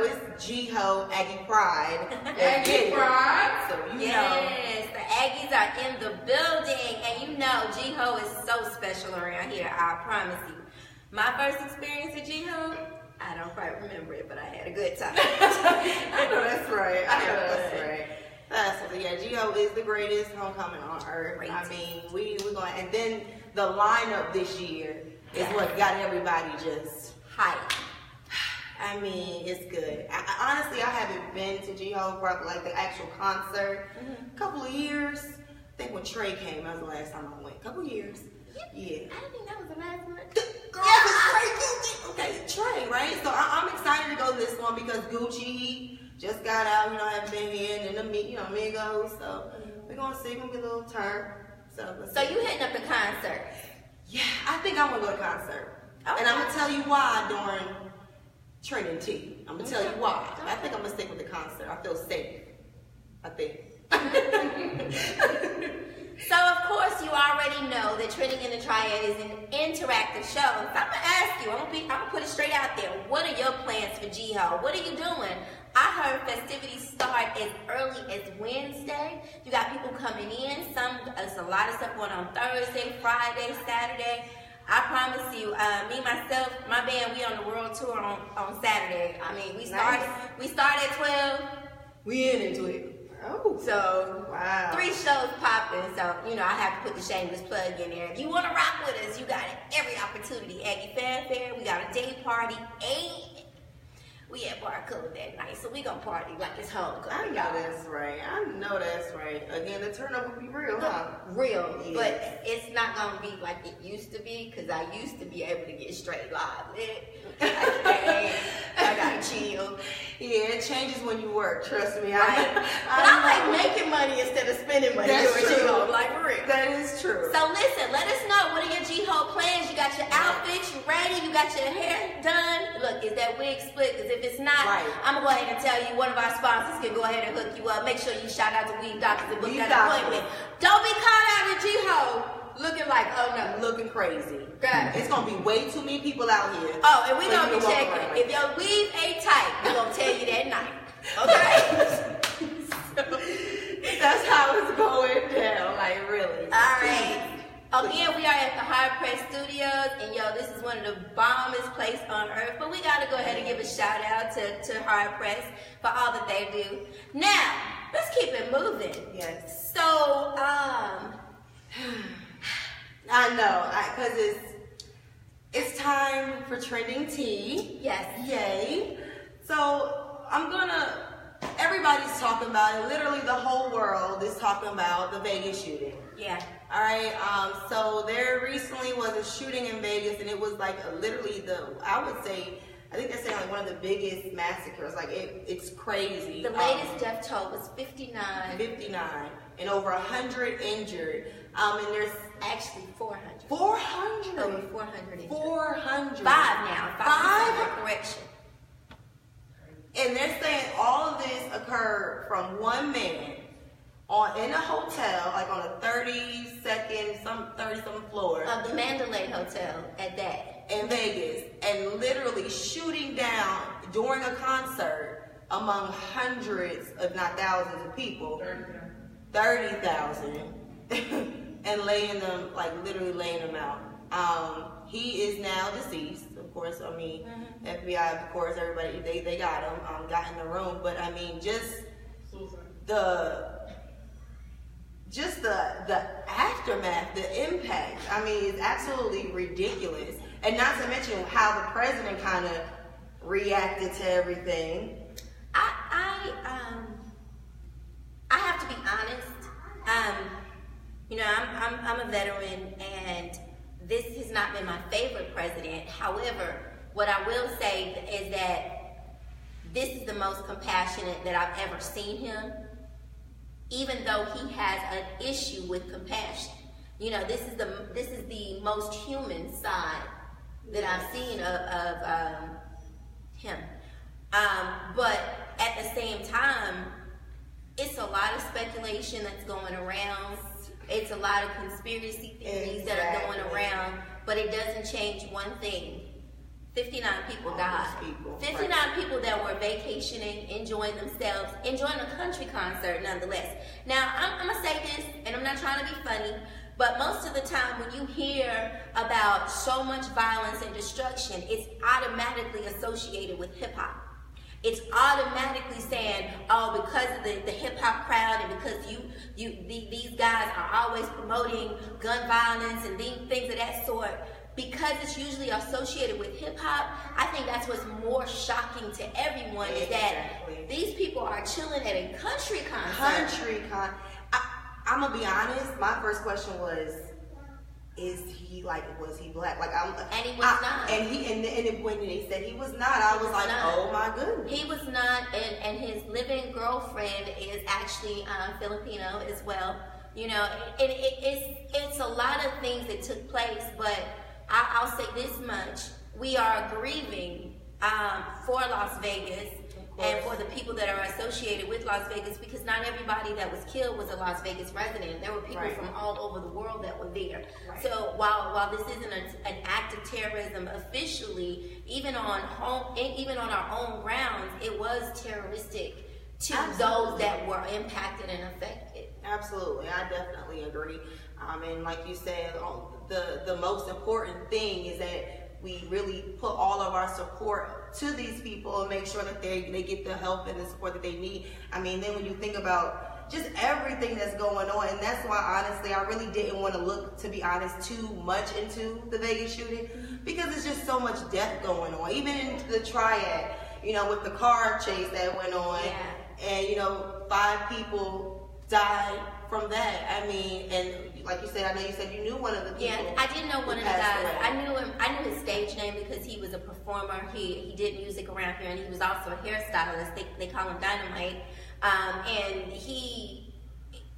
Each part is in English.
know, it's G-Ho, Aggie Pride. Aggie Pride. So you know. Yes, the Aggies are in the building. And you know, G-Ho is so special around here, I promise you. My first experience at G-Ho, I don't quite remember it, but I had a good time. I know that's right. Yeah, G-Ho is the greatest homecoming on earth. Greatest. I mean, we're going, and then the lineup this year is what got everybody just hype. I mean, it's good. Honestly, I haven't been to G-Ho for like the actual concert. A couple of years. I think when Trey came, that was the last time I went. A couple of years. Yeah. I didn't think that was the last one. Girl, okay, Trey, right? So I'm excited to go to this one because Gucci just got out, haven't been here, and then the Migos. So we're gonna see, we're gonna get a little turn. So you hitting up the concert? Yeah, I think I'm gonna go to concert, and I'm gonna tell you why during training tea. I'm gonna tell you why. I think I'm gonna stick with the concert. I feel safe. I think. So, of course, you already know that Trending in the Triad is an interactive show. So I'm going to ask you, I'm going to put it straight out there. What are your plans for G-Ho? What are you doing? I heard festivities start as early as Wednesday. You got people coming in. There's a lot of stuff going on Thursday, Friday, Saturday. I promise you, me, myself, my band, we on the world tour on Saturday. I mean, we started at 12. We in at 12. Oh, so wow. 3 shows popping, so I have to put the shameless plug in there. If you want to rock with us, you got every opportunity. Aggie Fanfare, we got a day party, and we at Bar Color that night, so we gonna party like it's homecoming. I know that's right. Again, the turn up will be real, huh? Real, yes. But it's not gonna be like it used to be, because I used to be able to get straight live lit. I gotta chill. Yeah, it changes when you work, trust me. Right. But I like making money instead of spending money. That's true. G-Ho, like for real. That is true. So listen, let us know, what are your G-Ho plans? You got your outfits, you ready, you got your hair done. Look, is that wig split? Because if it's not, I'm going to go ahead and tell you, one of our sponsors can go ahead and hook you up. Make sure you shout out to Weave Doctors and book that appointment. Don't be caught out in G-Ho looking like, oh no. Looking crazy. God. It's going to be way too many people out here. Oh, and we're going to be checking. If your weave ain't tight, we're going to tell you that night. Okay? That's how it's going down. Like, really. All right. Again, we are at the Hard Press Studios, and this is one of the bombest places on earth. But we got to go ahead and give a shout out to Hard Press for all that they do. Now, let's keep it moving. Yes. So, I know, because it's time for trending tea. Yes. Yay. So everybody's talking about it. Literally the whole world is talking about the Vegas shooting. Yeah. All right. So there recently was a shooting in Vegas, and it was like literally I think they're saying like one of the biggest massacres. Like it's crazy. The latest death toll was 59. 59, and over 100 injured. And there's actually 400. 400. Over 400 injured. 400. 5 now. 5. Correction. And they're saying all of this occurred from one man in a hotel, like on a 30-something floor of the Mandalay Hotel at that in Vegas, and literally shooting down during a concert among hundreds, if not thousands of people, 30,000, and literally laying them out. He is now deceased, of course. I mean, FBI, of course, everybody, they got him, got in the room. But I mean, just the aftermath, the impact, I mean, it's absolutely ridiculous. And not to mention how the president kind of reacted to everything. I have to be honest. I'm a veteran, and this has not been my favorite president. However, what I will say is that this is the most compassionate that I've ever seen him, even though he has an issue with compassion. This is the most human side that I've seen of him. But at the same time, it's a lot of speculation that's going around. It's a lot of conspiracy theories that are going around, but it doesn't change one thing. 59 people died. 59 people that that were vacationing, enjoying themselves, enjoying a country concert nonetheless. Now, I'm going to say this, and I'm not trying to be funny, but most of the time when you hear about so much violence and destruction, it's automatically associated with hip-hop. It's automatically saying, oh, because of the hip-hop crowd and because these guys are always promoting gun violence and things of that sort, because it's usually associated with hip-hop, I think that's what's more shocking to everyone is that these people are chilling at a country concert. I'm going to be honest, my first question was, was he black? And he was not. And when they said he was not, I was like, oh my goodness. He was not, and his living girlfriend is actually Filipino as well. You know, it's a lot of things that took place, but I'll say this much: we are grieving for Las Vegas and for the people that are associated with Las Vegas, because not everybody that was killed was a Las Vegas resident. There were people from all over the world that were there. Right. So while this isn't an act of terrorism officially, even on our own grounds, it was terroristic to those that were impacted and affected. Absolutely, I definitely agree. And like you said, the most important thing is that we really put all of our support to these people and make sure that they get the help and the support that they need. I mean, then when you think about just everything that's going on, and that's why honestly I really didn't want to look, to be honest, too much into the Vegas shooting, because there's just so much death going on. Even in the Triad, you know, with the car chase that went on, and you know, 5 people died from that. I mean, and like you said, I know you said you knew one of the people. Yeah, I did know one of the guys. I knew him. I knew his stage name because he was a performer. He did music around here, and he was also a hairstylist. They call him Dynamite. And he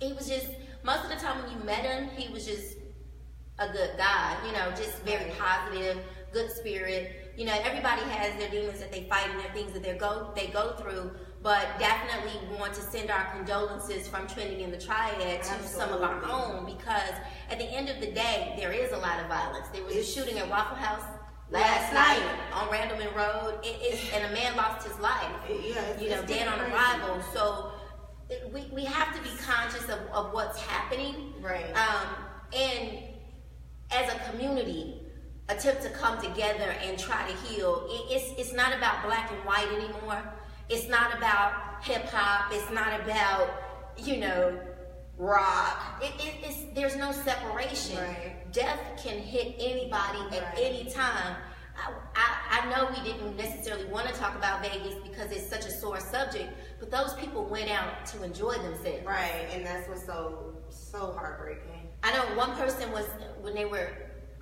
was just, most of the time when you met him, he was just a good guy. You know, just very positive, good spirit. You know, everybody has their demons that they fight and their things that they go through. But definitely want to send our condolences from trending in the Triad to some of our own, because at the end of the day, there is a lot of violence. There was a shooting at Waffle House last night on Randleman Road, and a man lost his life. Dead on arrival. So we have to be conscious of what's happening, right? And as a community, attempt to come together and try to heal. It's not about black and white anymore. It's not about hip hop. It's not about, you know, rock. There's no separation. Right. Death can hit anybody at any time. I know we didn't necessarily want to talk about Vegas because it's such a sore subject, but those people went out to enjoy themselves. Right, and that's what's so heartbreaking. I know one person was,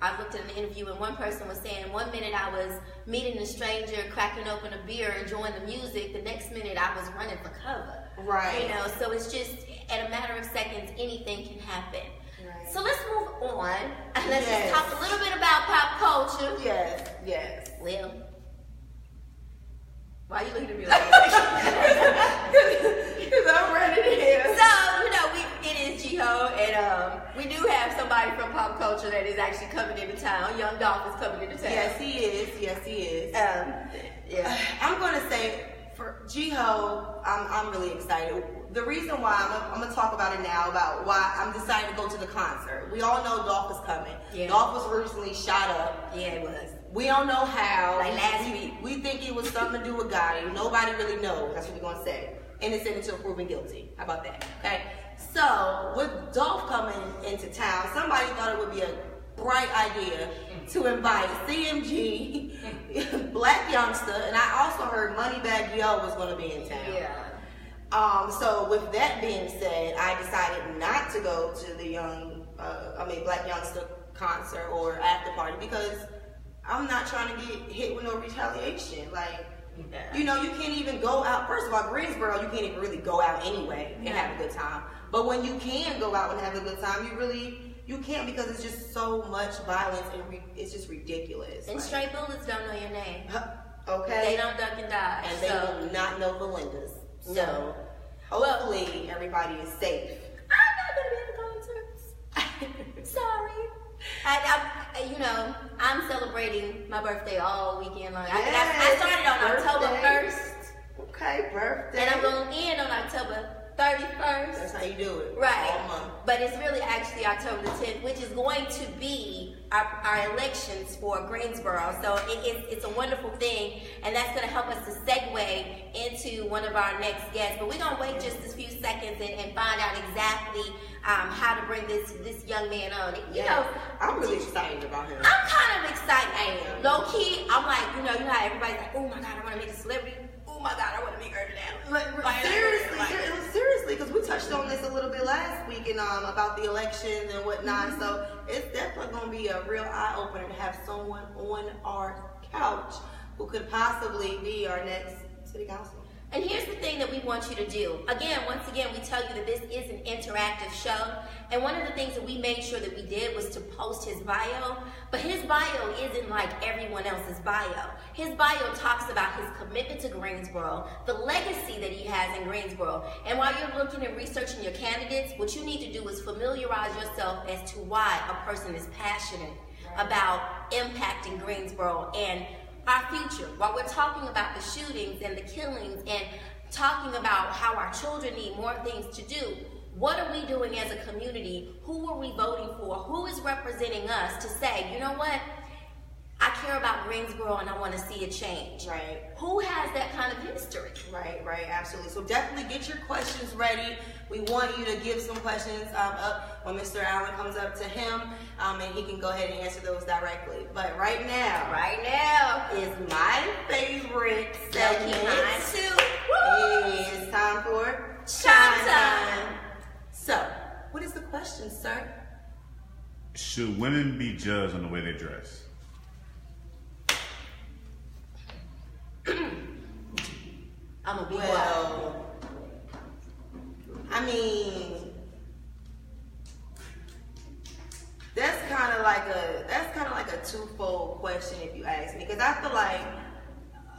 I looked at an interview and one person was saying, one minute I was meeting a stranger, cracking open a beer, enjoying the music. The next minute I was running for cover. Right. You know, so it's just, at a matter of seconds, anything can happen. Right. So let's move on. Let's just talk a little bit about pop culture. Yes. Well, why are you looking at me like that? Because I'm ready to hear. So, you know, it is Jiho, and we do have somebody from pop culture that is actually coming into town. Young Dolph is coming into town. Yes, he is. I'm going to say, for Jiho, I'm really excited. The reason why I'm going to talk about it now, about why I'm deciding to go to the concert. We all know Dolph is coming. Yeah. Dolph was recently shot up. Yeah, it was. We don't know how. Like last week. We think it was something to do with Gotti. Nobody really knows. That's what we're going to say. Innocent until proven guilty. How about that? Okay? So, with Dolph coming into town, somebody thought it would be a bright idea to invite CMG, Black Youngster, and I also heard Moneybagg Yo was going to be in town. Yeah. So with that being said, I decided not to go to the Black Youngster concert or after party because I'm not trying to get hit with no retaliation. Like, you know, you can't even go out. First of all, Greensboro, you can't even really go out anyway and have a good time. But when you can go out and have a good time, you can't, because it's just so much violence and it's just ridiculous. And straight bullets don't know your name. Okay. They don't duck and dodge. And they will not know Belinda's. So hopefully everybody is safe. I'm not gonna be at the concerts. Sorry. I'm celebrating my birthday all weekend long. I started on October 1st. Happy birthday. And I'm going to end on October 31st. That's how you do it. Right. All month. But it's really actually October the 10th, which is going to be our elections for Greensboro. So it's a wonderful thing, and that's going to help us to segue into one of our next guests. But we're going to wait just a few seconds and find out exactly how to bring this young man on. You know, I'm really excited about him. I'm kind of excited. I am. Low key, I'm like, you know how everybody's like, oh my God, I want to meet a celebrity. Oh my God, I want to meet her now. Seriously, because we touched on this a little bit last week and about the elections and whatnot. So it's definitely going to be a real eye opener to have someone on our couch who could possibly be our next city councilman. And here's the thing that we want you to do. Once again, we tell you that this is an interactive show. And one of the things that we made sure that we did was to post his bio. But his bio isn't like everyone else's bio. His bio talks about his commitment to Greensboro, the legacy that he has in Greensboro. And while you're looking and researching your candidates, what you need to do is familiarize yourself as to why a person is passionate about impacting Greensboro and our future. While we're talking about the shootings and the killings and talking about how our children need more things to do, what are we doing as a community? Who are we voting for? Who is representing us to say, you know what? I care about Greensboro and I want to see a change. Right. Who has that kind of history? Right, absolutely. So definitely get your questions ready. We want you to give some questions up when Mr. Allen comes up to him, and he can go ahead and answer those directly. But right now is my favorite segment. Mine too. It's time for Chime Time. So, what is the question, sir? Should women be judged on the way they dress? I'm gonna be wild. Well, I mean, that's kind of like a twofold question if you ask me, because I feel like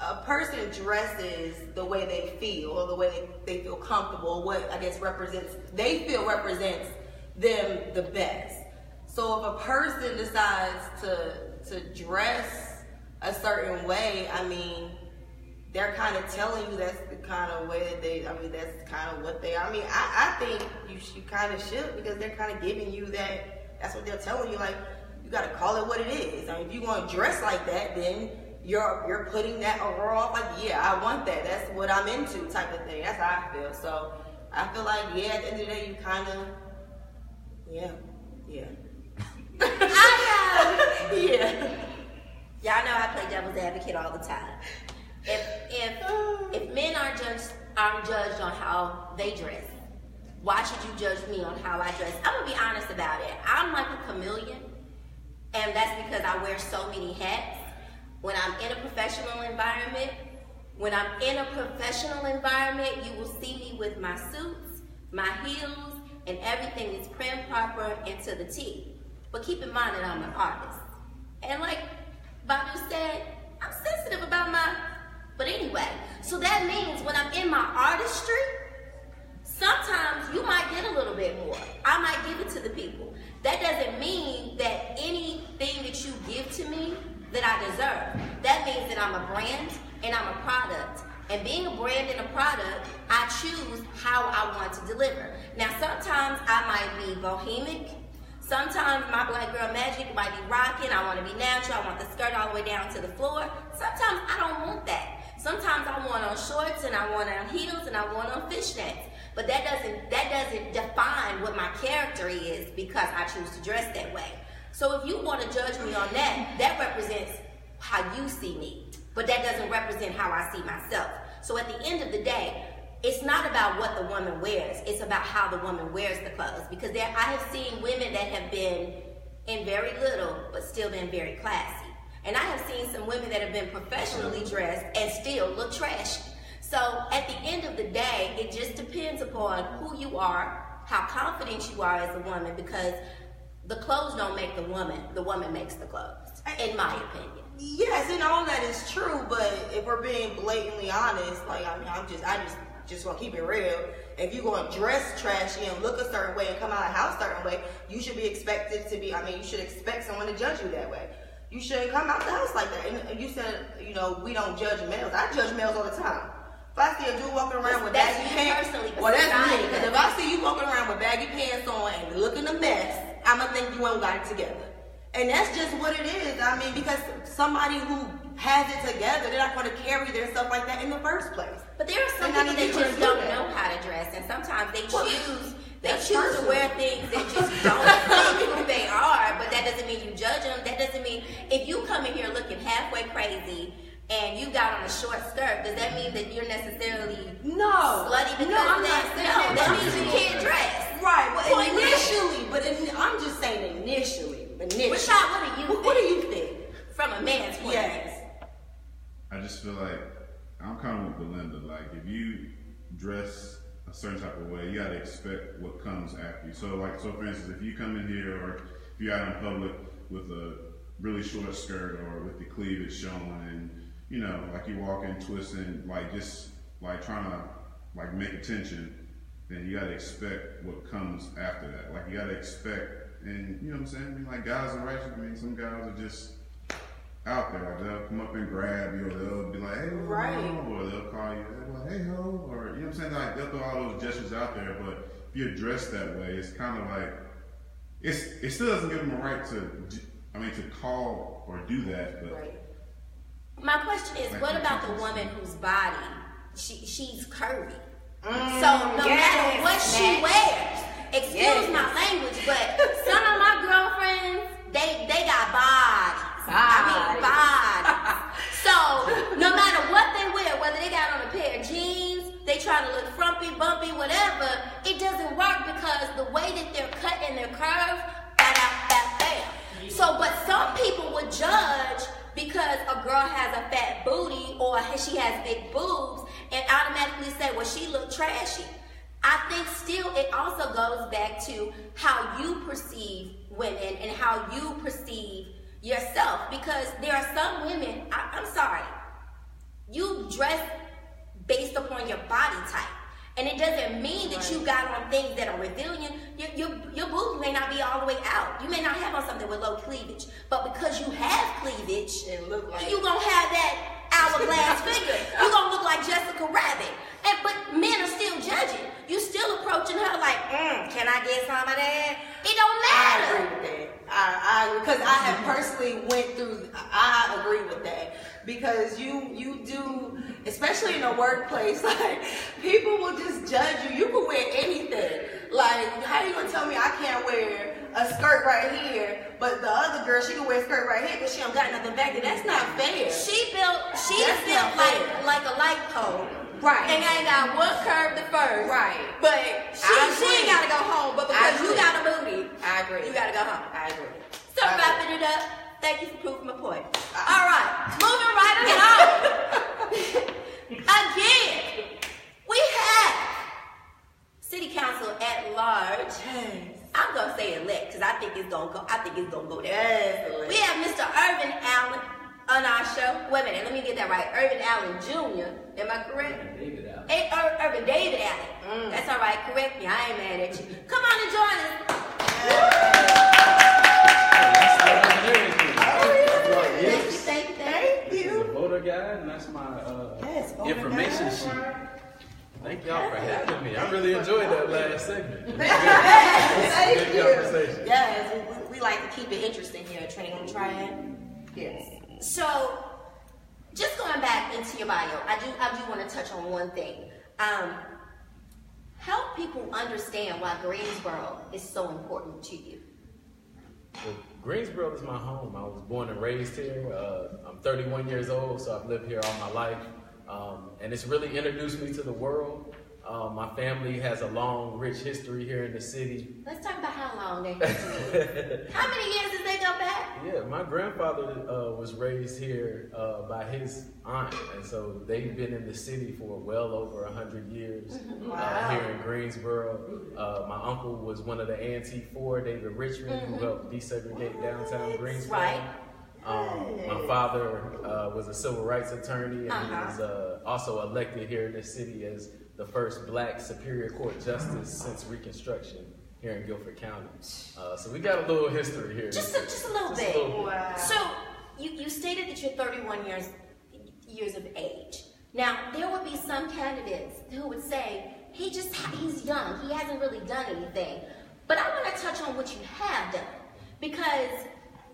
a person dresses the way they feel or the way they feel comfortable, what I guess represents them the best. So if a person decides to dress a certain way, I mean, they're kind of telling you that's the kind of way that that's kind of what they, I think you kind of should, because they're kind of giving you that's what they're telling you, like, you got to call it what it is. I mean, if you want to dress like that, then you're putting that aura off, like, yeah, I want that. That's what I'm into type of thing. That's how I feel. So I feel like, yeah, at the end of the day, you kind of, yeah. Yeah. Y'all know I play devil's advocate all the time. If men aren't judged on how they dress, why should you judge me on how I dress? I'm gonna be honest about it. I'm like a chameleon, and that's because I wear so many hats. When I'm in a professional environment, you will see me with my suits, my heels, and everything is prim, proper, and to the T. But keep in mind that I'm an artist. And like Badu said, I'm sensitive about but anyway, so that means when I'm in my artistry, sometimes you might get a little bit more. I might give it to the people. That doesn't mean that anything that you give to me that I deserve. That means that I'm a brand and I'm a product. And being a brand and a product, I choose how I want to deliver. Now, sometimes I might be bohemic. Sometimes my black girl magic might be rocking. I want to be natural. I want the skirt all the way down to the floor. Sometimes I don't want that. Sometimes I want on shorts and I want on heels and I want on fishnets. But that doesn't define what my character is, because I choose to dress that way. So if you want to judge me on that represents how you see me. But that doesn't represent how I see myself. So at the end of the day, it's not about what the woman wears. It's about how the woman wears the clothes. Because I have seen women that have been in very little, but still been very classy. And I have seen some women that have been professionally dressed and still look trashy. So at the end of the day, it just depends upon who you are, how confident you are as a woman, because the clothes don't make the woman makes the clothes, in my opinion. Yes, and all that is true, but if we're being blatantly honest, like, I just want to keep it real. If you're going to dress trashy and look a certain way and come out of the house a certain way, you should be expected to be, you should expect someone to judge you that way. You shouldn't come out the house like that. And you said, we don't judge males. I judge males all the time. If I see a dude walking around with That's baggy you pants, personally, but well, that's society me. Because if I see you walking around with baggy pants on and looking a mess, I'm gonna think you ain't got it together. And that's just what it is. I mean, because somebody who has it together, they're not going to carry their stuff like that in the first place. But there are some people that just don't know how to dress, and sometimes they choose to wear things that just don't fit who they are. But that doesn't mean you judge them. That doesn't mean if you come in here looking halfway crazy and you got on a short skirt, does that mean that you're necessarily slutty because of that? No, that means you can't dress. Right. Well, initially, I'm just saying initially. Rashad, what do you think? From a man's point of view. I just feel like I'm kind of with Belinda. Like, if you dress a certain type of way, you gotta expect what comes after you. So for instance, if you come in here or if you're out in public with a really short skirt or with the cleavage showing, and you know, like you walk in twisting, like just like trying to like make attention, then you gotta expect what comes after that. Like you gotta expect. And you know what I'm saying? I mean, like guys are righteous. I mean, some guys are just out there. Like they'll come up and grab you, or they'll be like, "Hey, ho," or they'll call you, like, "Hey, ho," or you know what I'm saying? Like they'll throw all those gestures out there. But if you're dressed that way, it's kind of like it still doesn't give them a right to call or do that. But right. My question is, like, what about the woman whose body she's curvy? So no matter what she wears. Excuse my language, but some of my girlfriends, they got bodies. Bodies. So no matter what they wear, whether they got on a pair of jeans, they try to look frumpy, bumpy, whatever, it doesn't work because the way that they're cut and they're curved, bam. So, but some people would judge because a girl has a fat booty or she has big boobs and automatically say, well, she look trashy. I think still it also goes back to how you perceive women and how you perceive yourself. Because there are some women, I'm sorry, you dress based upon your body type. And it doesn't mean that you got on things that are revealing. Your boobs may not be all the way out. You may not have on something with low cleavage. But because you have cleavage, you're going to have that hourglass figure. You're going to look like Jessica Rabbit. But men are still judging. You still approaching her like, can I get some of that? It don't matter. I agree with that. I agree, because I have personally went through. I agree with that because you do, especially in a workplace. Like people will just judge you. You can wear anything. Like how you gonna tell me I can't wear a skirt right here, but the other girl she can wear a skirt right here because she don't got nothing back there? That's not fair. She's built like a light pole. Right. And ain't got one curve to first. Right. But she ain't gotta go home, but because you got a booty, I agree. You gotta go home. I agree. So wrapping it up, thank you for proving my point. All right, moving right along. Again, we have City Council at large. Yes. I'm gonna say elect because I think it's gonna go there. Yes. We have Mr. Irvin Allen on our show. Wait a minute, let me get that right. Irvin Allen Jr. Am I correct? David Allen. Irvin David Allen. That's all right. Correct me. I ain't mad at you. Come on and join us. Thank you. He's a voter guy, and that's my information sheet. Thank y'all for having me. I really enjoyed that last segment. Thank you. Conversation. Yes, we like to keep it interesting here at Training on Triad. Yes. So, just going back into your bio, I do want to touch on one thing. Help people understand why Greensboro is so important to you. Well, Greensboro is my home. I was born and raised here. I'm 31 years old, so I've lived here all my life. And it's really introduced me to the world. My family has a long, rich history here in the city. Let's talk about how long their history is. How many years did they go back? Yeah, my grandfather was raised here by his aunt, and so they've been in the city for well over 100 years. Wow. Here in Greensboro. My uncle was one of the Anti-4, David Richmond, who helped desegregate downtown Greensboro. Right. My father was a civil rights attorney, and he was also elected here in the city as the first black Superior Court justice since Reconstruction here in Guilford County. So we got a little history here. Just a little bit. Wow. So you stated that you're 31 years of age. Now there would be some candidates would say, he's young, he hasn't really done anything. But I want to touch on what you have done, because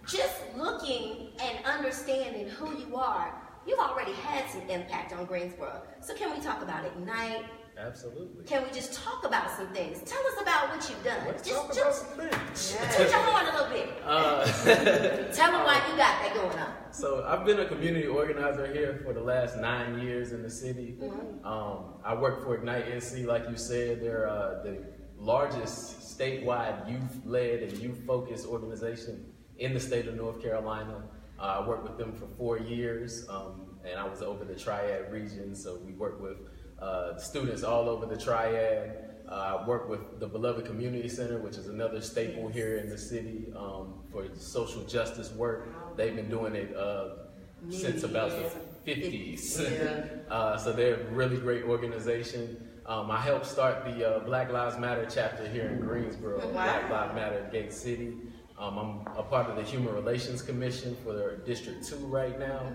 just looking and understanding who you are, you've already had some impact on Greensboro. So can we talk about Ignite? Absolutely. Can we just talk about some things? Tell us about what you've done. Let's just talk about some things. toot your horn a little bit. Tell them why you got that going on. So I've been a community organizer here for the last 9 years in the city. I work for Ignite NC, like you said. They're the largest statewide youth-led and youth-focused organization in the state of North Carolina. I worked with them for 4 years, and I was over the Triad region, so we work with students all over the Triad. I work with the Beloved Community Center, which is another staple here in the city for social justice work. They've been doing it since about the 50s. So they're a really great organization. I helped start the Black Lives Matter chapter here in Greensboro, Black Lives Matter Gate City. I'm a part of the Human Relations Commission for District 2 right now.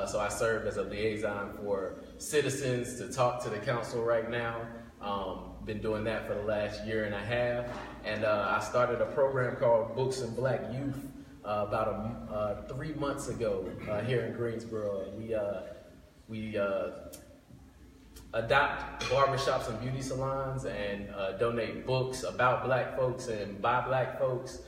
So I serve as a liaison for citizens to talk to the council right now. Been doing that for the last year and a half. And I started a program called Books and Black Youth about 3 months ago here in Greensboro. We adopt barbershops and beauty salons and donate books about Black folks and by Black folks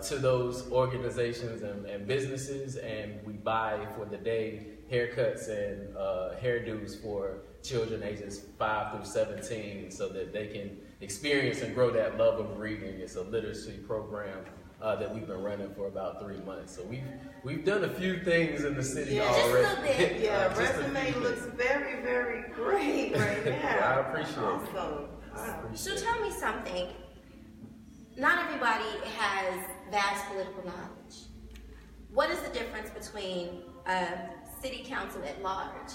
to those organizations and businesses, and we buy for the day haircuts and hairdos for children ages 5 through 17 so that they can experience and grow that love of reading. It's a literacy program that we've been running for about 3 months. So we've done a few things in the city already. Just a little bit. Yeah, resume looks very, very great right now. I appreciate it. Awesome. So tell me something. Not everybody has vast political knowledge. What is the difference between a city council at large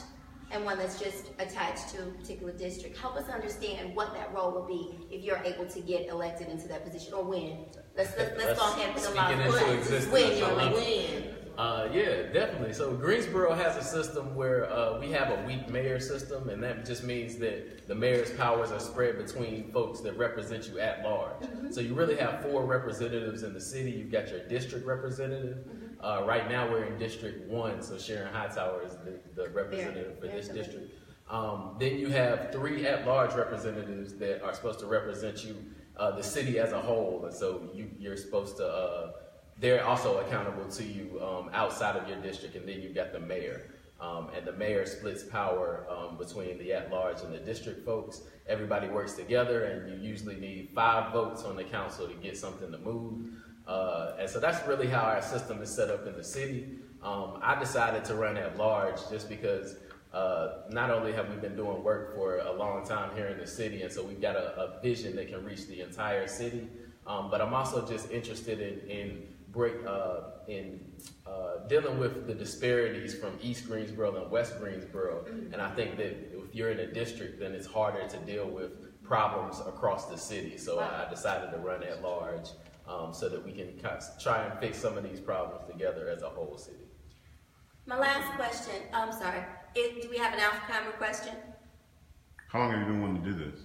and one that's just attached to a particular district? Help us understand what that role will be if you're able to get elected into that position, or win. Let's go ahead and put a lot of words. Win, you're win. Yeah, definitely. So Greensboro has a system where we have a weak mayor system, and that just means that the mayor's powers are spread between folks that represent you at large. So you really have 4 representatives in the city. You've got your district representative. Right now we're in District 1, so Sharon Hightower is the representative for this district. Then you have 3 at-large representatives that are supposed to represent you, the city as a whole, and so you're supposed to, they're also accountable to you outside of your district, and then you've got the mayor. And the mayor splits power between the at-large and the district folks. Everybody works together, and you usually need 5 votes on the council to get something to move. And so that's really how our system is set up in the city. I decided to run at large just because not only have we been doing work for a long time here in the city, and so we've got a vision that can reach the entire city, but I'm also just interested in dealing with the disparities from East Greensboro and West Greensboro. And I think that if you're in a district, then it's harder to deal with problems across the city. So I decided to run at large so that we can try and fix some of these problems together as a whole city. My last question, I'm sorry, do we have an Alpha Camera question? How long have you been wanting to do this?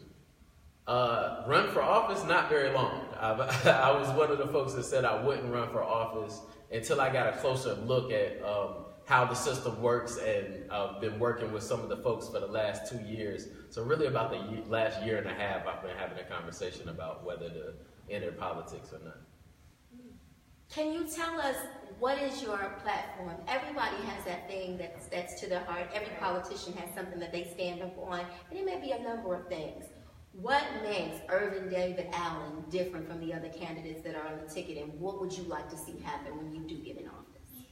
Run for office, not very long. I was one of the folks that said I wouldn't run for office until I got a closer look at how the system works, and I've been working with some of the folks for the last 2 years. So really about the last year and a half, I've been having a conversation about whether to enter politics or not. Can you tell us, what is your platform? Everybody has that thing that's to their heart. Every politician has something that they stand up on, and it may be a number of things. What makes Irvin David Allen different from the other candidates that are on the ticket, and what would you like to see happen when you do get in office?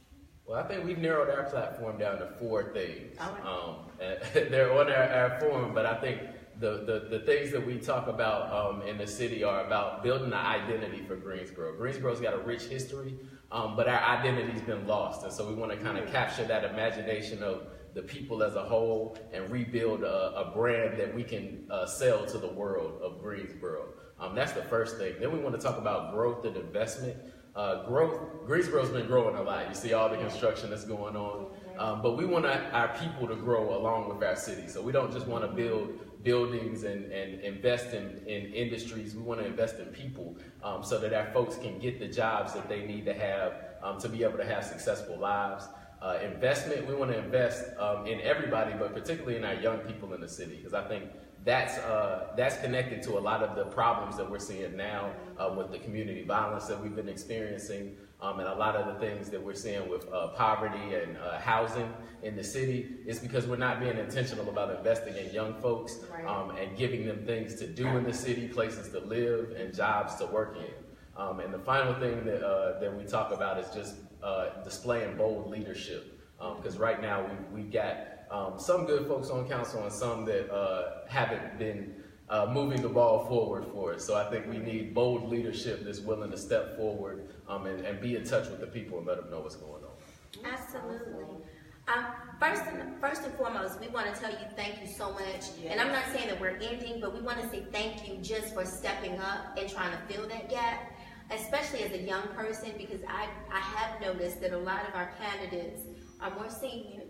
Well, I think we've narrowed our platform down to 4 things. All right. They're on our form, but I think the things that we talk about in the city are about building an identity for Greensboro. Greensboro's got a rich history, but our identity's been lost, and so we want to kind of capture that imagination of the people as a whole and rebuild a brand that we can sell to the world of Greensboro. That's the first thing. Then we want to talk about growth and investment. Greensboro's been growing a lot. You see all the construction that's going on. But we want our people to grow along with our city. So we don't just want to build buildings and invest in industries. We want to invest in people so that our folks can get the jobs that they need to have to be able to have successful lives. Investment, we want to invest in everybody, but particularly in our young people in the city, because I think that's connected to a lot of the problems that we're seeing now with the community violence that we've been experiencing, and a lot of the things that we're seeing with poverty and housing in the city is because we're not being intentional about investing in young folks and giving them things to do in the city, places to live, and jobs to work in. And the final thing that we talk about is just displaying bold leadership, because right now we've got some good folks on council and some that haven't been moving the ball forward for us. So I think we need bold leadership that's willing to step forward and be in touch with the people and let them know what's going on. Absolutely. First and foremost, we want to tell you thank you so much. Yes. And I'm not saying that we're ending, but we want to say thank you just for stepping up and trying to fill that gap, especially as a young person, because I have noticed that a lot of our candidates are more senior.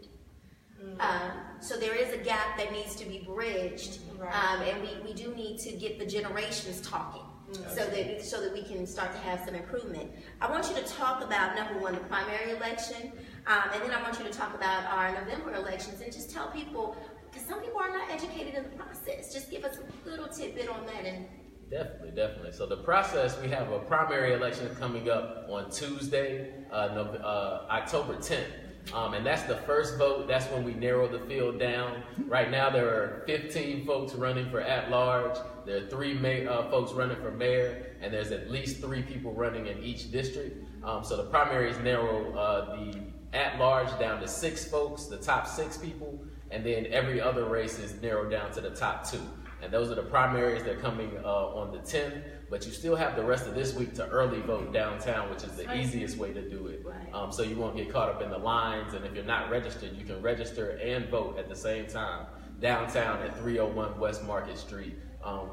So there is a gap that needs to be bridged, and we do need to get the generations talking, so that we can start to have some improvement. I want you to talk about, number one, the primary election, and then I want you to talk about our November elections, and just tell people, because some people are not educated in the process. Just give us a little tidbit on that. And Definitely. So the process, we have a primary election coming up on Tuesday, October 10th. And that's the first vote. That's when we narrow the field down. Right now, there are 15 folks running for at-large. There are 3 folks running for mayor, and there's at least 3 people running in each district. So the primaries narrow the at-large down to 6 folks, the top 6 people, and then every other race is narrowed down to the top 2. And those are the primaries that are coming on the 10th. But you still have the rest of this week to early vote downtown, which is the easiest way to do it. So you won't get caught up in the lines. And if you're not registered, you can register and vote at the same time downtown at 301 West Market Street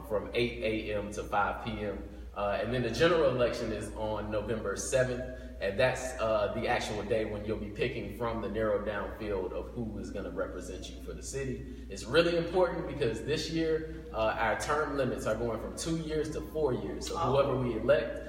from 8 a.m. to 5 p.m. And then the general election is on November 7th. And that's the actual day when you'll be picking from the narrowed down field of who is going to represent you for the city. It's really important because this year our term limits are going from 2 years to 4 years. So whoever we elect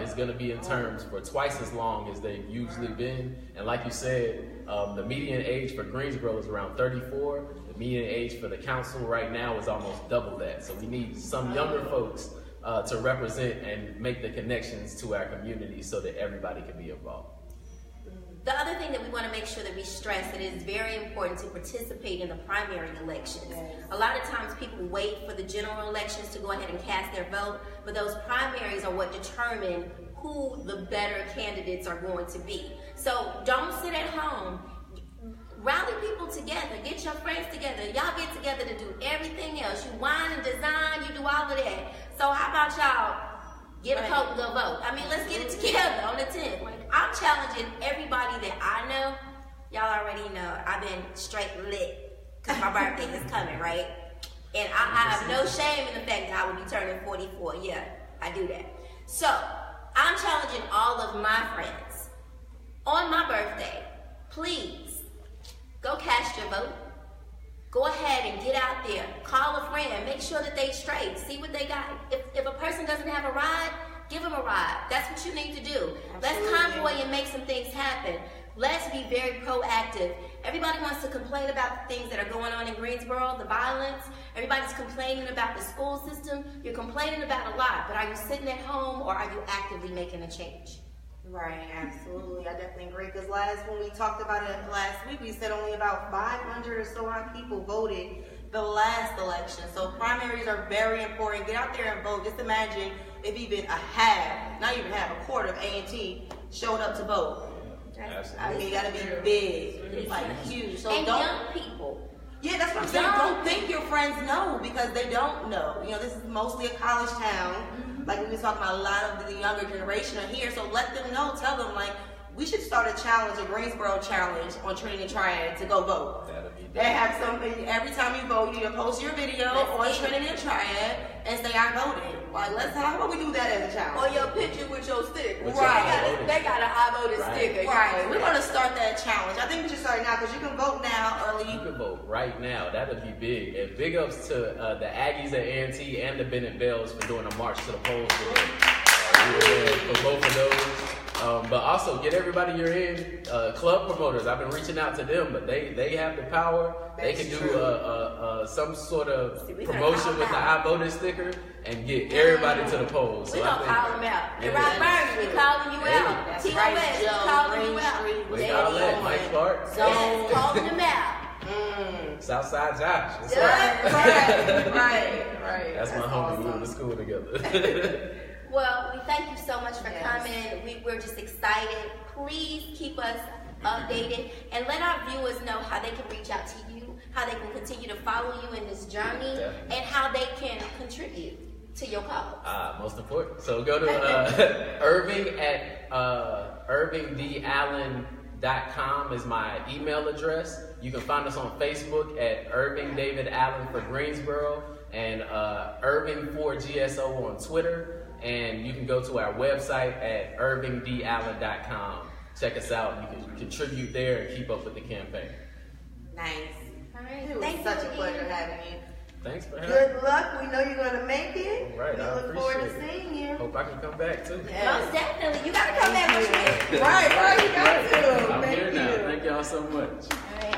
is going to be in terms for twice as long as they've usually been. And like you said, the median age for Greensboro is around 34. The median age for the council right now is almost double that. So we need some younger folks to represent and make the connections to our community so that everybody can be involved. The other thing that we want to make sure that we stress that it is very important to participate in the primary elections. A lot of times people wait for the general elections to go ahead and cast their vote, but those primaries are what determine who the better candidates are going to be. So don't sit at home. Rally people together. Get your friends together. Y'all get together to do everything else. You wine and design. You do all of that. So how about y'all get a coat and go vote? I mean, let's get it together on the 10th. I'm challenging everybody that I know. Y'all already know I've been straight lit because my birthday is coming, right? And I have no shame in the fact that I will be turning 44. Yeah, I do that. So I'm challenging all of my friends on my birthday. Please go cast your vote. Go ahead and get out there. Call a friend. Make sure that they straight. See what they got. If a person doesn't have a ride, give them a ride. That's what you need to do. Absolutely. Let's convoy and make some things happen. Let's be very proactive. Everybody wants to complain about the things that are going on in Greensboro, the violence. Everybody's complaining about the school system. You're complaining about a lot, but are you sitting at home or are you actively making a change? Right, absolutely. I definitely agree. Because when we talked about it last week, we said only about 500 or so odd people voted the last election. So primaries are very important. Get out there and vote. Just imagine if even not even half, a quarter of A&T showed up to vote. I mean, you gotta be big. It's like huge. So and young people. Yeah, that's what I'm saying. Don't think your friends know because they don't know. You know, this is mostly a college town. Like we were talking about, a lot of the younger generation are here. So let them know. Tell them, like, we should start a challenge, a Greensboro challenge on Trinity and Triad to go vote. That'll be They have something every time you vote. You need to post your video on Trinity and Triad and say I voted. Like, how about we do that as a challenge? Or your picture with your stick. Right. They got an I voted sticker. Right. We're gonna start that challenge. I think we should start now because you can vote now early. You can vote right now. That'll be big. And big ups to the Aggies at A&T and the Bennett Bells for doing a march to the polls today. For both of those. But also get everybody you're in. Club promoters, I've been reaching out to them, but they have the power. They can do some sort of promotion with the I voted sticker and get everybody to the polls. We're going to call them out. And Rob Burns, we're calling you out. T.O. West, we're calling you out. We call that Mike Clark. Yes, calling them out. Southside Josh. Right. That's my homie. We went to school together. Well, we thank you so much for coming. We're just excited. Please keep us updated and let our viewers know how they can reach out to you, how they can continue to follow you in this journey, and how they can contribute to your cause. Most important. So go to Irving at irvingdallen.com is my email address. You can find us on Facebook at Irving David Allen for Greensboro and Irving4GSO on Twitter. And you can go to our website at irvingdallen.com. Check us out. You can contribute there and keep up with the campaign. Nice. All right. It was such a pleasure having you. Thanks for having me. Good luck. We know you're going to make it. All right, we I look forward to appreciate seeing you. Hope I can come back too. Yes. Most definitely. You got to come back with me. Right, you got to. I'm Thank here you. now. Thank y'all so much. All right.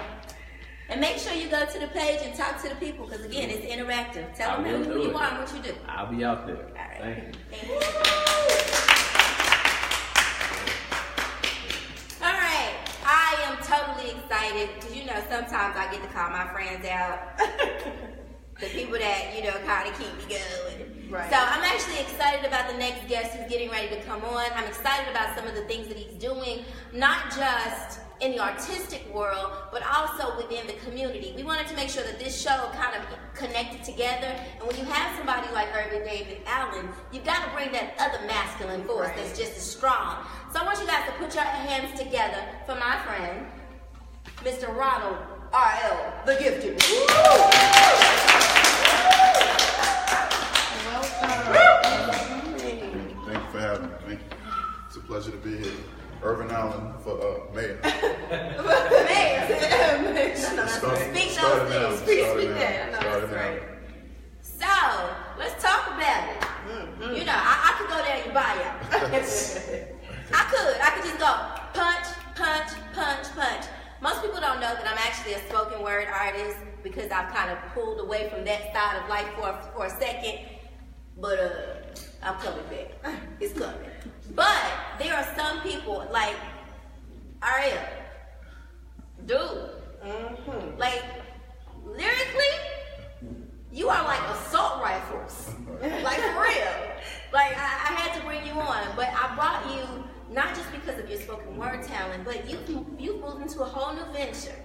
And make sure you go to the page and talk to the people because, again, it's interactive. Tell them who you are and what you do. I'll be out there. All right. Thank you. All right. I am totally excited because, sometimes I get to call my friends out. The people that, kind of keep me going. Right. So I'm actually excited about the next guest who's getting ready to come on. I'm excited about some of the things that he's doing, not just in the artistic world, but also within the community. We wanted to make sure that this show kind of connected together. And when you have somebody like Irving David Allen, you've got to bring that other masculine force that's just as strong. So I want you guys to put your hands together for my friend, Mr. Ronald R.L. the Gifted. Thank you for having me. Thank you. It's a pleasure to be here. Irvin Allen for mayor. Speak those things. Speak that. So, let's talk about it. I could go there and buy y'all. I could just go punch. Most people don't know that I'm actually a spoken word artist because I've kind of pulled away from that side of life for a second. But I'm coming back. It's coming. But there are some people like Ariel, dude. Like lyrically, you are like assault rifles. Like for real. Like I had to bring you on, but I brought you not just because of your spoken word talent, but you've moved into a whole new venture.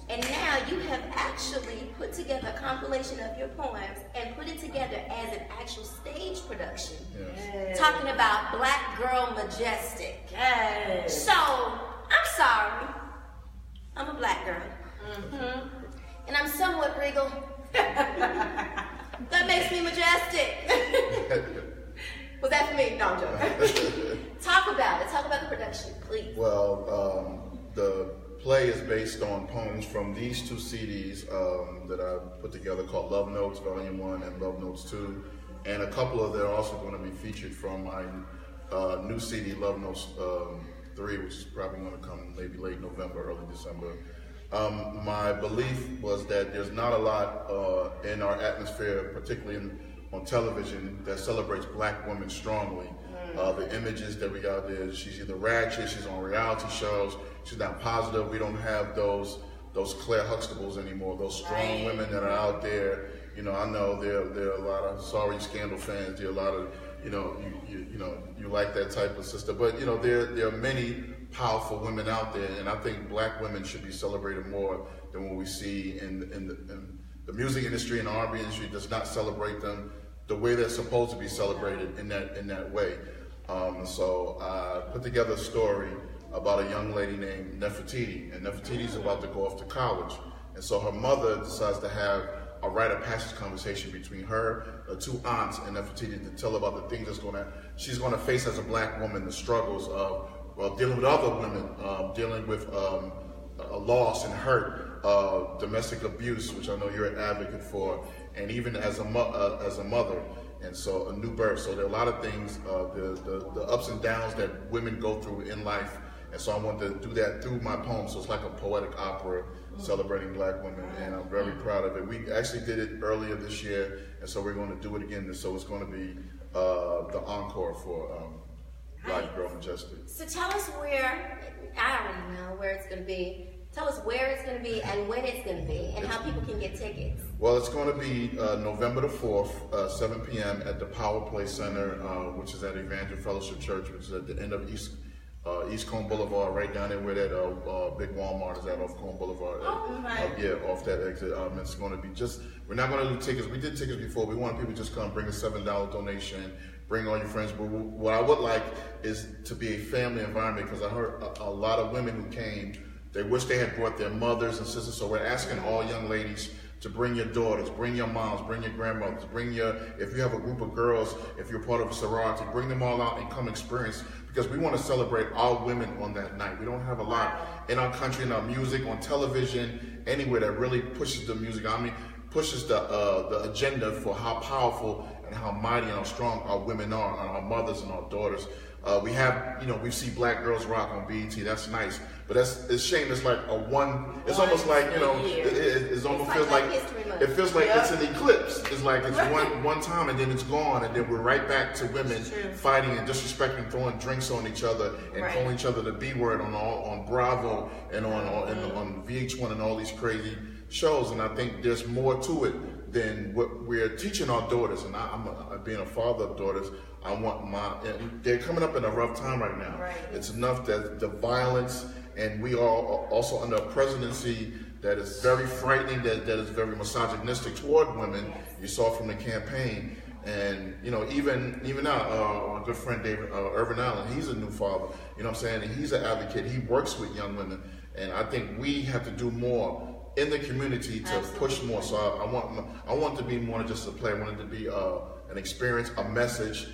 And now you have actually put together a compilation of your poems and put it together as an actual stage production. Yes. Talking about Black Girl Majestic. Yes. So, I'm sorry. I'm a black girl. And I'm somewhat regal. That makes me majestic. Was that for me? No, I'm joking. Talk about it. Talk about the production, please. Well, the play is based on poems from these two CDs that I put together called Love Notes Volume 1 and Love Notes 2. And a couple of them are also going to be featured from my new CD, Love Notes 3, which is probably going to come maybe late November, early December. My belief was that there's not a lot in our atmosphere, particularly on television, that celebrates black women strongly. The images that we got there, she's either ratchet, she's on reality shows, she's not positive. We don't have those Claire Huxtables anymore, those strong women that are out there. I know there are a lot of sorry Scandal fans. There are a lot of you like that type of sister, but there are many powerful women out there, and I think black women should be celebrated more than what we see in the music industry and the R&B industry. Does not celebrate them the way they're supposed to be celebrated in that way. So I put together a story about a young lady named Nefertiti, and Nefertiti's about to go off to college. And so her mother decides to have a rite of passage conversation between her, her two aunts, and Nefertiti to tell her about the things she's going to face as a black woman, the struggles of dealing with other women, dealing with loss and hurt, domestic abuse, which I know you're an advocate for, and even as a mother, and so a new birth. So there are a lot of things, the ups and downs that women go through in life, and so I wanted to do that through my poem. So it's like a poetic opera celebrating black women, and I'm very proud of it. We actually did it earlier this year, and so we're going to do it again. So it's going to be the encore for Black Girl Majestic. So tell us where, I already know where it's going to be. Tell us where it's going to be and when it's going to be and how people can get tickets. Well, it's going to be November the 4th, 7 p.m. at the Power Play Center, which is at Evangel Fellowship Church, which is at the end of East Cone Boulevard, right down there where that big Walmart is at, off Cone Boulevard. Off that exit. It's going to be we're not going to do tickets. We did tickets before. We want people to just come, bring a $7 donation, bring all your friends. But what I would like is to be a family environment, because I heard a lot of women who came, they wish they had brought their mothers and sisters. So we're asking all young ladies to bring your daughters, bring your moms, bring your grandmothers, if you have a group of girls, if you're part of a sorority, bring them all out and come experience, because we want to celebrate all women on that night. We don't have a lot in our country, in our music, on television, anywhere that really pushes the music. Pushes the agenda for how powerful and how mighty and how strong our women are, and our mothers and our daughters. We see Black Girls Rock on BET. That's nice, but it's a shame. It's like it's almost like it almost feels like it's an eclipse. It's like it's one time and then it's gone, and then we're right back to women fighting and disrespecting, throwing drinks on each other, and calling each other the B word on Bravo and on VH1 and all these crazy shows. And I think there's more to it than what we're teaching our daughters. And I'm being a father of daughters, I want they're coming up in a rough time right now. It's enough that the violence, and we are also under a presidency that is very frightening, that is very misogynistic toward women. You saw from the campaign. And even now, our good friend Irvin Allen, he's a new father. You know what I'm saying? And he's an advocate. He works with young women, and I think we have to do more in the community to push more. So I want to be more than just a play. I want it to be an experience, a message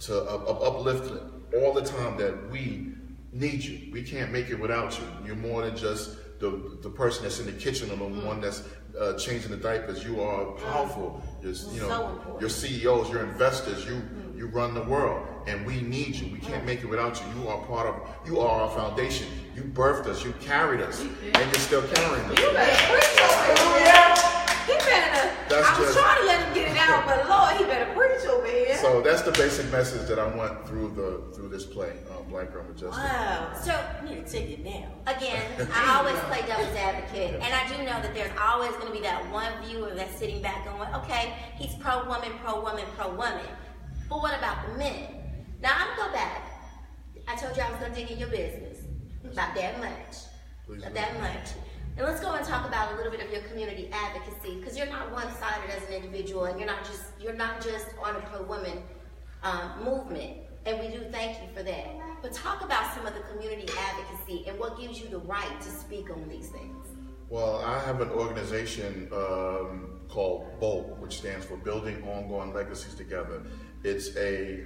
to uplift all the time that we need you. We can't make it without you. You're more than just the person that's in the kitchen or the one that's changing the diapers. You are powerful. Your CEOs, your investors, you run the world, and we need you. We can't make it without you. You are our foundation. You birthed us, you carried us, and you're still carrying us. You better preach over here. He better. I was trying to let him get it out, but Lord, he better preach over here. So that's the basic message that I want through this play, Black Girl Majestic. Wow. So you need to take it down. Again, I always play devil's advocate, and I do know that there's always going to be that one viewer that's sitting back going, okay, he's pro-woman, pro-woman, pro-woman. But what about the men? Now, I'm going to go back. I told you I was going to dig in your business. About that much. About that much. And let's go and talk about a little bit of your community advocacy, because you're not one-sided as an individual, and you're not just on a pro-woman movement. And we do thank you for that. But talk about some of the community advocacy and what gives you the right to speak on these things. Well, I have an organization called BOLT, which stands for Building Ongoing Legacies Together. It's a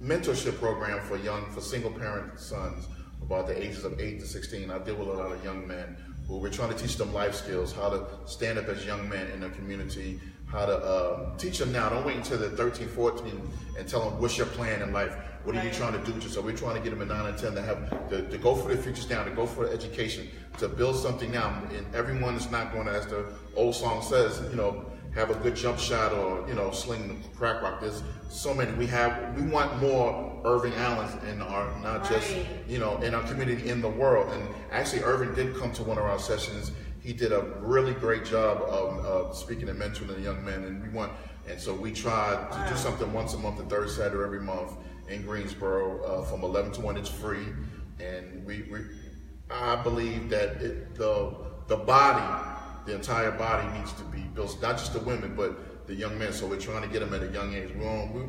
mentorship program for single parent sons about the ages of 8 to 16. I deal with a lot of young men who we're trying to teach them life skills, how to stand up as young men in the community, how to teach them now. Don't wait until they're 13, 14 and tell them, what's your plan in life? What are you trying to do? So we're trying to get them at 9 and 10 to go for their futures now, to go for education, to build something now. And everyone is not going to, as the old song says, have a good jump shot or, sling the crack rock. There's so many. We want more Irving Allens in our, not just, in our community, in the world. And actually, Irving did come to one of our sessions. He did a really great job of speaking and mentoring the young men. And so we tried to do something once a month, the third Saturday every month in Greensboro from 11 to 1. It's free. And I believe that the body, the entire body needs to be built, not just the women, but the young men. So we're trying to get them at a young age.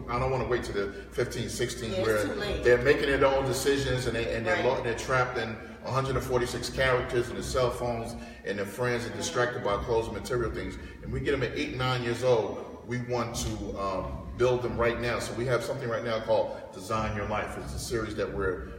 I don't want to wait till they're 15, 16, where they're making their own decisions and they're trapped in 146 characters and their cell phones and their friends are distracted by clothes and material things. And we get them at 8, 9 years old. We want to build them right now. So we have something right now called Design Your Life. It's a series that we're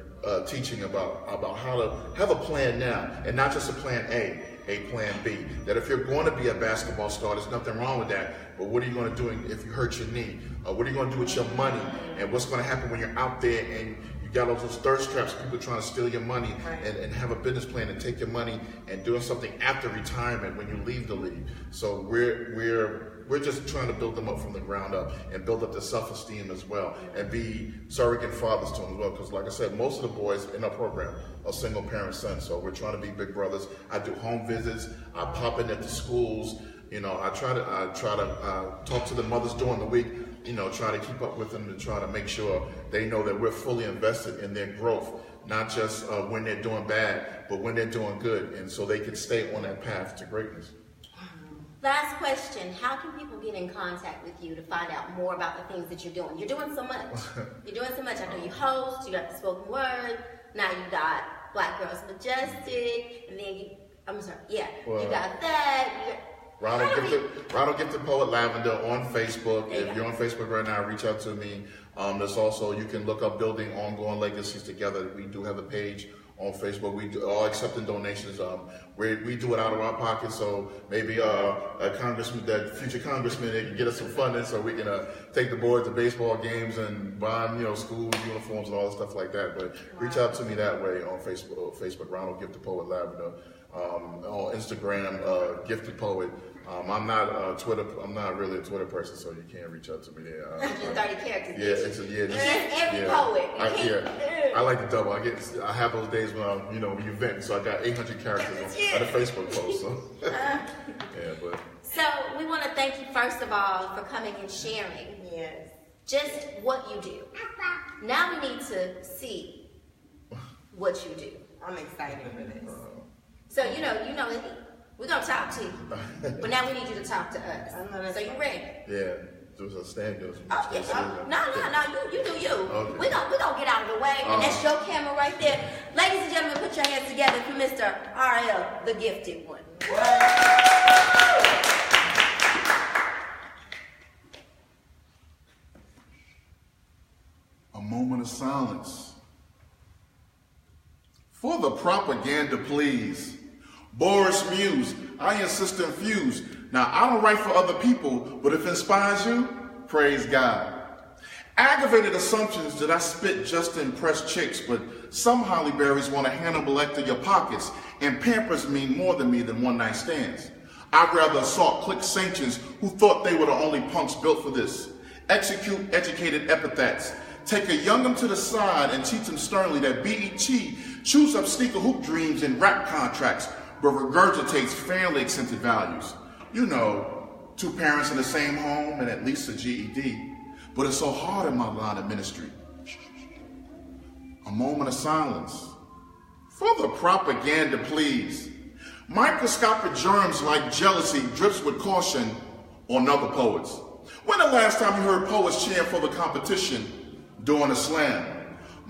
teaching about how to have a plan now, and not just a plan A plan B. That if you're going to be a basketball star, there's nothing wrong with that. But what are you going to do if you hurt your knee? What are you going to do with your money? And what's going to happen when you're out there and you got all those thirst traps, people trying to steal your money, and have a business plan and take your money and doing something after retirement when you leave the league. So we're just trying to build them up from the ground up and build up their self-esteem as well and be surrogate fathers to them as well. Because like I said, most of the boys in our program are single parent sons. So we're trying to be big brothers. I do home visits. I pop in at the schools. You know, I try to talk to the mothers during the week. You know, try to keep up with them to try to make sure they know that we're fully invested in their growth, not just when they're doing bad, but when they're doing good, and so they can stay on that path to greatness. Last question. How can people get in contact with you to find out more about the things that you're doing? You're doing so much. You're doing so much. I know you host, you got the spoken word, now you got Black Girls Majestic, and then you got that. Ronald Gifted Poet Lavender on Facebook. If you're on Facebook right now, reach out to me. There's also, you can look up Building Ongoing Legacies Together. We do have a page on Facebook. We do all accepting donations. We do it out of our pockets, so maybe a congressman, that future congressman, they can get us some funding so we can take the boys to baseball games and buy them, school uniforms and all that stuff like that. But reach out to me that way on Facebook, Ronald Gifted Poet Lavender. On Instagram, Gifted Poet. I'm not Twitter. I'm not really a Twitter person, so you can't reach out to me there. 130 characters. That's every poet. I like the double. I have those days when you vent, so I got 800 characters on a Facebook post. So So we want to thank you first of all for coming and sharing. Yes. Just what you do. Now we need to see what you do. I'm excited for this. So we're gonna talk to you, but now we need you to talk to us. So you ready? Yeah, there's a stand. No, you do you. Okay. We're gonna get out of the way, and that's your camera right there. Ladies and gentlemen, put your hands together for Mr. RL, the gifted one. A moment of silence. For the propaganda, please. Boris Muse, I insist and fuse. Now, I don't write for other people, but if it inspires you, praise God. Aggravated assumptions that I spit just to impress chicks, but some Holly Berries want to Hannibal Lecter your pockets, and Pampers mean more to me than one-night stands. I'd rather assault clique sanctions who thought they were the only punks built for this. Execute educated epithets. Take a young'un to the side and teach them sternly that BET chews up sneaker hoop dreams and rap contracts, but regurgitates family accented values. 2 parents in the same home and at least a GED. But it's so hard in my line of ministry. A moment of silence. For the propaganda, please. Microscopic germs like jealousy drips with caution on other poets. When the last time you heard poets cheer for the competition during a slam?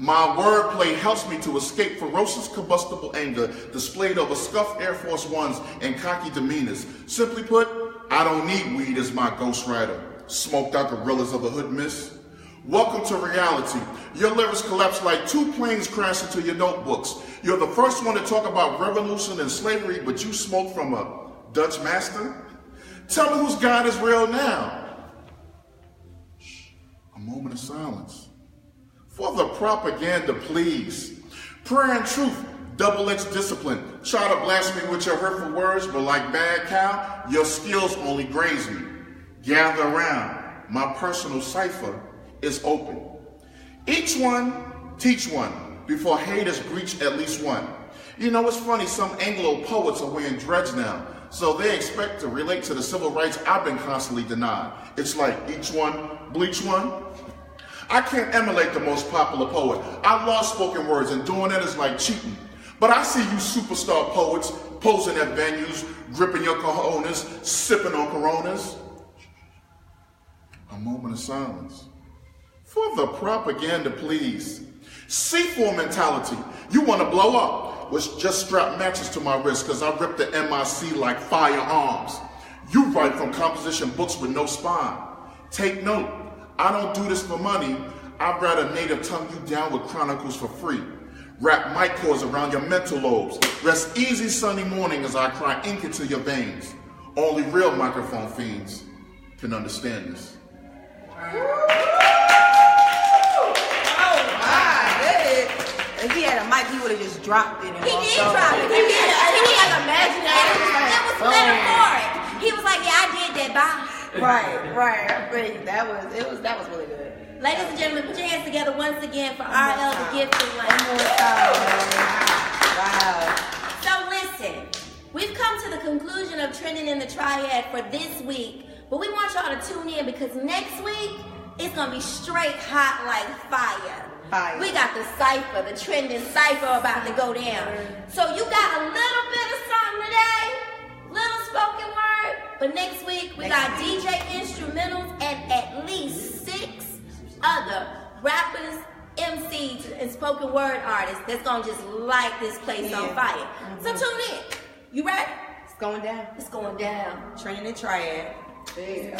My wordplay helps me to escape ferocious combustible anger displayed over scuffed Air Force Ones and cocky demeanors. Simply put, I don't need weed as my ghostwriter. Smoked out gorillas of the hood miss. Welcome to reality. Your lyrics collapse like 2 planes crash into your notebooks. You're the first one to talk about revolution and slavery, but you smoke from a Dutch master? Tell me whose God is real now. A moment of silence. For the propaganda, please. Prayer and truth, double-edged discipline. Try to blast me with your hurtful words, but like bad cow, your skills only graze me. Gather around. My personal cipher is open. Each one, teach one, before haters breach at least one. It's funny, some Anglo poets are wearing dreads now, so they expect to relate to the civil rights I've been constantly denied. It's like each one, bleach one. I can't emulate the most popular poet. I love spoken words, and doing that is like cheating. But I see you superstar poets posing at venues, gripping your cojones, sipping on Coronas. moment of silence. For the propaganda, please. C4 mentality. You want to blow up? Was just strap matches to my wrist because I rip the MIC like firearms. You write from composition books with no spine. Take note, I don't do this for money. I'd rather native tongue you down with chronicles for free. Wrap mic cords around your mental lobes. Rest easy Sunday morning as I cry ink into your veins. Only real microphone fiends can understand this. If he had a mic, he would have just dropped it. He did drop it. He did. He was like imaginary. It was metaphoric. He was like, yeah, I did that. Bye. Right. I think that was really good. Ladies and gentlemen, put your hands together once again for RL the Gifted. One more time. Wow. So listen, we've come to the conclusion of Trending in the Triad for this week, but we want y'all to tune in because next week it's gonna be straight hot like fire. We got the cipher, the trending cipher about to go down. So you got a little bit of something today, little spoken word, but next week we got DJ instrumentals and at least 6 other rappers, MCs, and spoken word artists that's gonna just light this place on fire. So tune in. You ready? It's going down. It's going down. Trending the Triad. There you go.